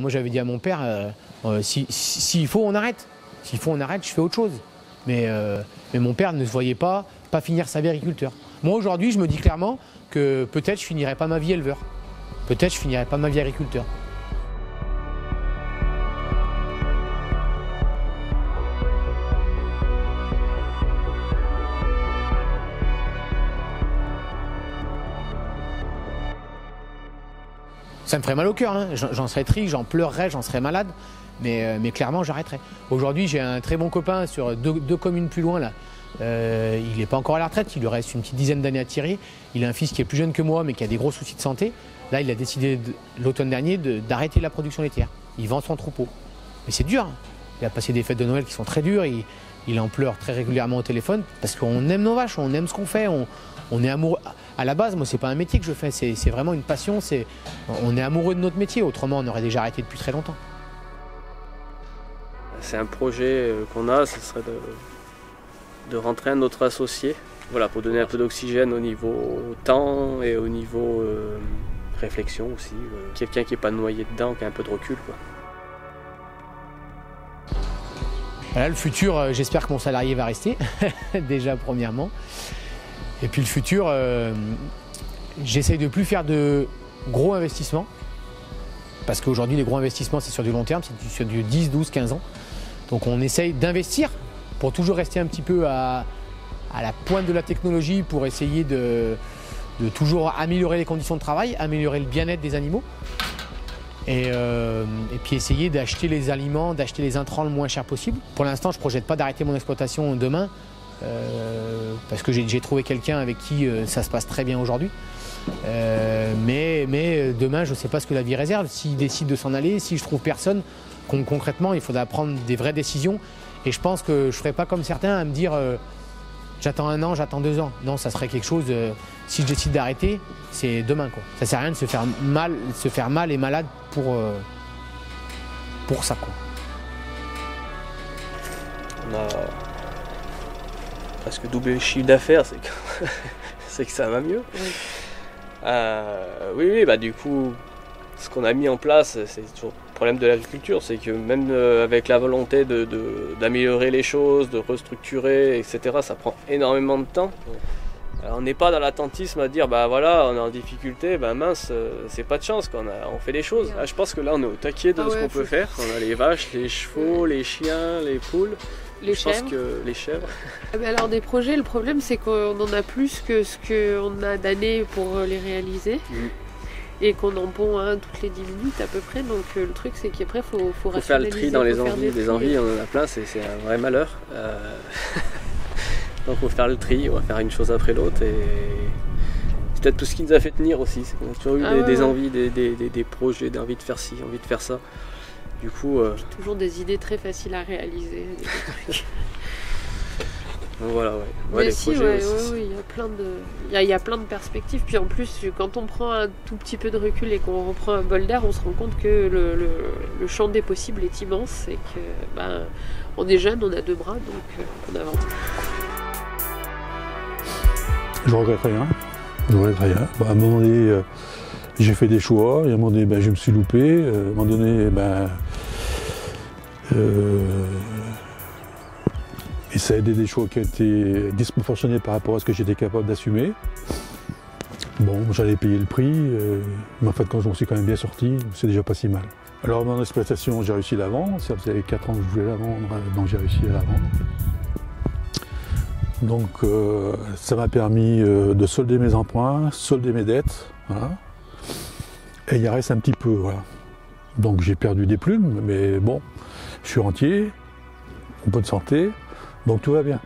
Moi j'avais dit à mon père, s'il faut on arrête. S'il faut on arrête, je fais autre chose. Mais mon père ne se voyait pas finir sa vie agriculteur. Moi aujourd'hui je me dis clairement que peut-être je finirai pas ma vie éleveur. Peut-être je finirai pas ma vie agriculteur. Ça me ferait mal au cœur, hein. J'en serais triste, j'en pleurerais, j'en serais malade, mais clairement j'arrêterais. Aujourd'hui j'ai un très bon copain sur deux communes plus loin là. Il n'est pas encore à la retraite, il lui reste une petite dizaine d'années à tirer. Il a un fils qui est plus jeune que moi mais qui a des gros soucis de santé. Là il a décidé l'automne dernier d'arrêter la production laitière. Il vend son troupeau. Mais c'est dur, hein. Il a passé des fêtes de Noël qui sont très dures, il en pleure très régulièrement au téléphone parce qu'on aime nos vaches, on aime ce qu'on fait, on est amoureux. À la base, moi, c'est pas un métier que je fais, c'est vraiment une passion. On est amoureux de notre métier, autrement on aurait déjà arrêté depuis très longtemps. C'est un projet qu'on a, ce serait de rentrer un autre associé, voilà, pour donner un peu d'oxygène au niveau temps et au niveau réflexion aussi. Quelqu'un qui n'est pas noyé dedans, qui a un peu de recul, quoi. Voilà, le futur, j'espère que mon salarié va rester, déjà premièrement. Et puis le futur, j'essaye de plus faire de gros investissements. Parce qu'aujourd'hui, les gros investissements, c'est sur du long terme, c'est sur du 10, 12, 15 ans. Donc on essaye d'investir pour toujours rester un petit peu à la pointe de la technologie, pour essayer de toujours améliorer les conditions de travail, améliorer le bien-être des animaux. Et puis essayer d'acheter les aliments, d'acheter les intrants le moins cher possible. Pour l'instant, je ne projette pas d'arrêter mon exploitation demain. Parce que j'ai trouvé quelqu'un avec qui ça se passe très bien aujourd'hui. Mais demain, je ne sais pas ce que la vie réserve. S'il décide de s'en aller, si je trouve personne, concrètement, il faudra prendre des vraies décisions. Et je pense que je ne ferai pas comme certains à me dire j'attends 1 an, j'attends 2 ans. Non, ça serait quelque chose, si je décide d'arrêter, c'est demain, quoi. Ça ne sert à rien de se faire mal et malade pour ça, quoi. On a presque doublé le chiffre d'affaires, c'est que ça va mieux. Oui. Oui, bah du coup, ce qu'on a mis en place, c'est toujours le problème de l'agriculture, c'est que même avec la volonté d'améliorer les choses, de restructurer, etc., ça prend énormément de temps. Alors, on n'est pas dans l'attentisme à dire, bah voilà, on est en difficulté, bah mince, c'est pas de chance, on fait des choses. Je pense que là, on est au taquet de ce qu'on peut faire. On a les vaches, les chevaux, les chiens, les poules. Les chèvres. Les chèvres. Alors des projets, le problème c'est qu'on en a plus que ce qu'on a d'années pour les réaliser. Et qu'on en pond un toutes les 10 minutes à peu près. Donc le truc c'est qu'après il faut faire le tri dans les envies. Les envies, on en a plein, c'est un vrai malheur. Donc il faut faire le tri, on va faire une chose après l'autre. Et c'est peut-être tout ce qui nous a fait tenir aussi. C'est qu'on a toujours eu des envies, des projets, d'envie de faire ci, envie de faire ça. Du coup, toujours des idées très faciles à réaliser. Donc voilà, ouais. Mais les si, projets, oui, il y a plein de perspectives. Puis en plus, quand on prend un tout petit peu de recul et qu'on reprend un bol d'air, on se rend compte que le champ des possibles est immense et que on est jeune, on a 2 bras, donc on avance. Je regrette rien. À un moment donné, j'ai fait des choix, et à un moment donné, je me suis loupé. À un moment donné, et ça a été des choix qui étaient disproportionnés par rapport à ce que j'étais capable d'assumer. Bon, j'allais payer le prix, mais en fait, quand je m'en suis quand même bien sorti, c'est déjà pas si mal. Alors, mon exploitation, j'ai réussi à la vendre. Ça faisait 4 ans que je voulais la vendre, donc j'ai réussi à la vendre. Donc, ça m'a permis de solder mes emprunts, solder mes dettes, voilà. Et il en reste un petit peu, voilà. Donc j'ai perdu des plumes, mais bon, je suis entier, en bonne santé, donc tout va bien.